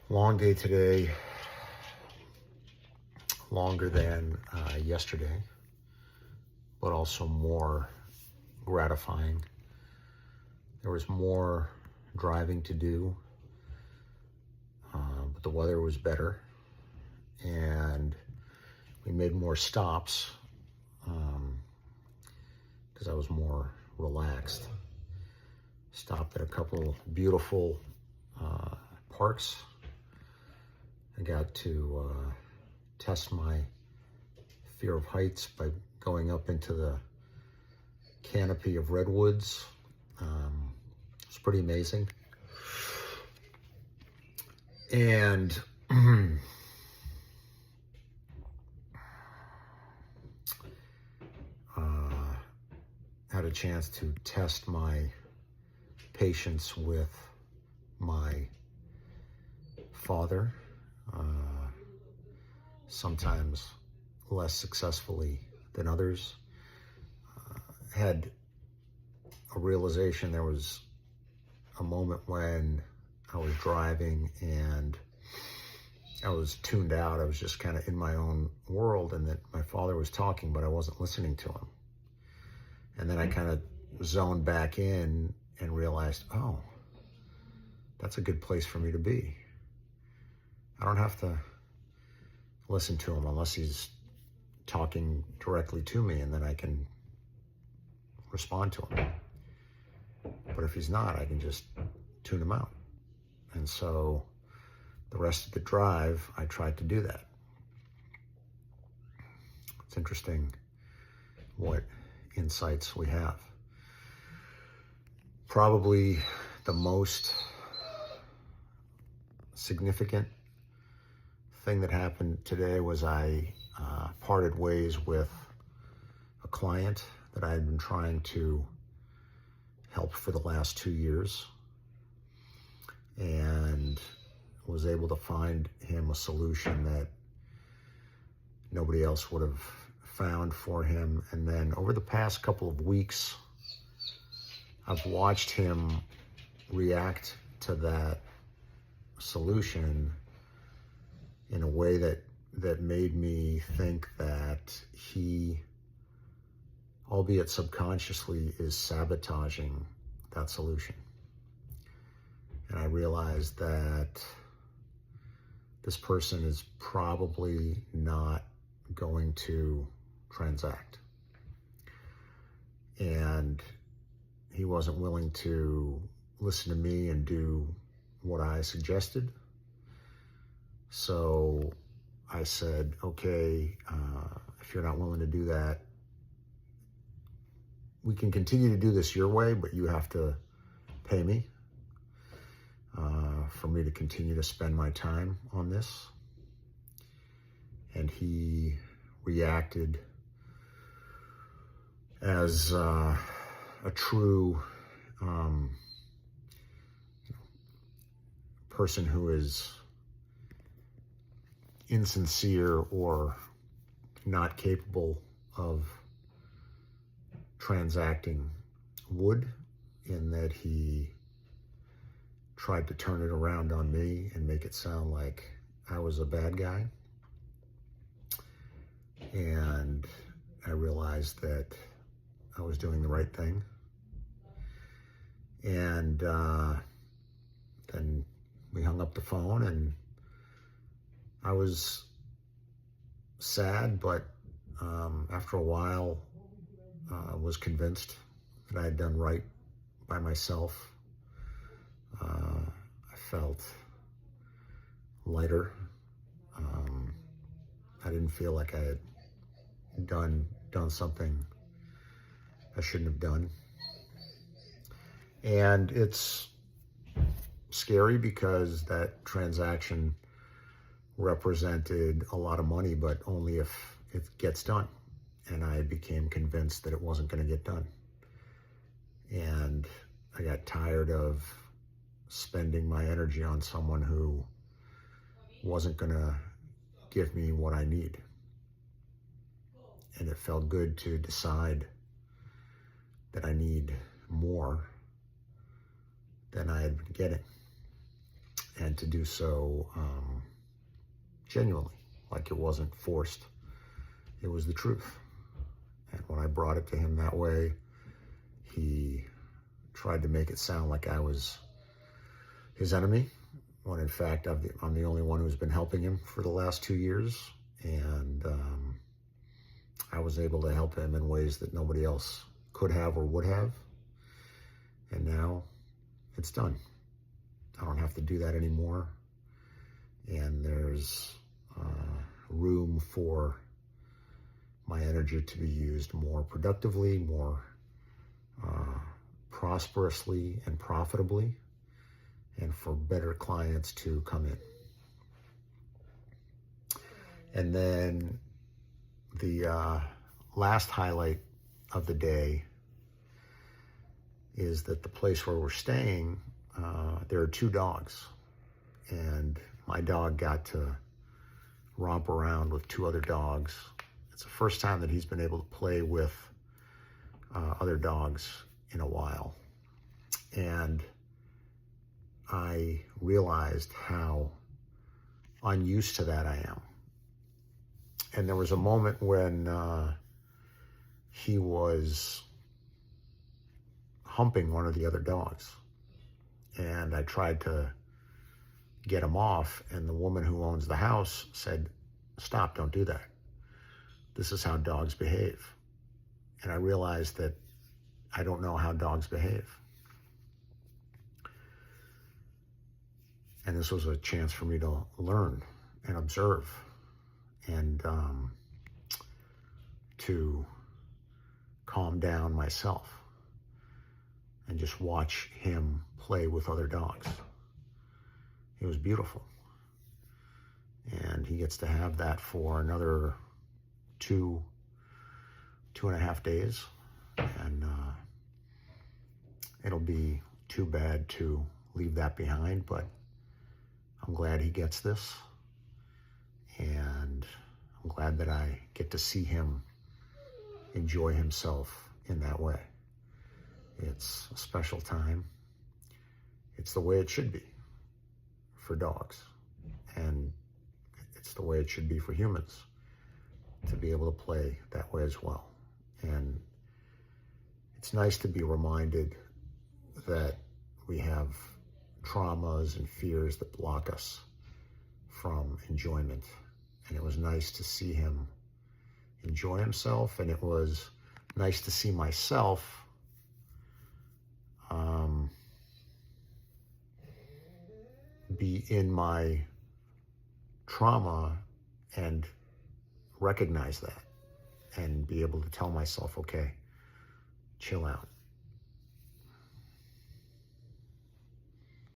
Long day today, longer than yesterday, but also more gratifying. There was more driving to do, but the weather was better, and we made more stops because I was more relaxed. Stopped at a couple beautiful parks. I got to test my fear of heights by going up into the canopy of redwoods. It's pretty amazing. And had a chance to test my patience with my father, sometimes less successfully than others. Had a realization. There was a moment when I was driving and I was tuned out. I was just kind of in my own world, and that my father was talking, but I wasn't listening to him. And then I kind of zoned back in and realized, oh, that's a good place for me to be. I don't have to listen to him unless he's talking directly to me, and then I can respond to him. But if he's not, I can just tune him out. And so the rest of the drive, I tried to do that. It's interesting what insights we have. Probably the most significant thing that happened today was I parted ways with a client that I had been trying to help for the last 2 years, and was able to find him a solution that nobody else would have found for him. And then over the past couple of weeks, I've watched him react to that solution in a way that made me think that he, albeit subconsciously, is sabotaging that solution. And I realized that this person is probably not going to transact. And he wasn't willing to listen to me and do what I suggested. So I said, okay, if you're not willing to do that, we can continue to do this your way, but you have to pay me for me to continue to spend my time on this. And he reacted as a true person who is insincere or not capable of transacting would, in that he tried to turn it around on me and make it sound like I was a bad guy. And I realized that I was doing the right thing. And then we hung up the phone, and I was sad, but after a while, was convinced that I had done right by myself. I felt lighter. I didn't feel like I had done something I shouldn't have done. And it's scary because that transaction represented a lot of money, but only if it gets done. And I became convinced that it wasn't going to get done. And I got tired of spending my energy on someone who wasn't going to give me what I need. And it felt good to decide that I need more than I had been getting. and to do so genuinely, like it wasn't forced. It was the truth. And when I brought it to him that way, he tried to make it sound like I was his enemy, when in fact I'm the only one who's been helping him for the last 2 years. And I was able to help him in ways that nobody else could have or would have. And now it's done. I don't have to do that anymore. And there's room for my energy to be used more productively, more prosperously and profitably, and for better clients to come in. And then the last highlight of the day is that the place where we're staying, there are 2 dogs, and my dog got to romp around with 2 other dogs. It's the first time that he's been able to play with other dogs in a while. And I realized how unused to that I am. And there was a moment when he was humping one of the other dogs. And I tried to get him off, and the woman who owns the house said, "Stop, don't do that. This is how dogs behave." And I realized that I don't know how dogs behave. And this was a chance for me to learn and observe and to calm down myself and just watch him play with other dogs. It was beautiful. And he gets to have that for another 2.5 days. And it'll be too bad to leave that behind, but I'm glad he gets this. And I'm glad that I get to see him enjoy himself in that way. It's a special time. It's the way it should be for dogs. And it's the way it should be for humans, to be able to play that way as well. And it's nice to be reminded that we have traumas and fears that block us from enjoyment. And it was nice to see him enjoy himself, and it was nice to see myself be in my trauma and recognize that and be able to tell myself, okay, chill out.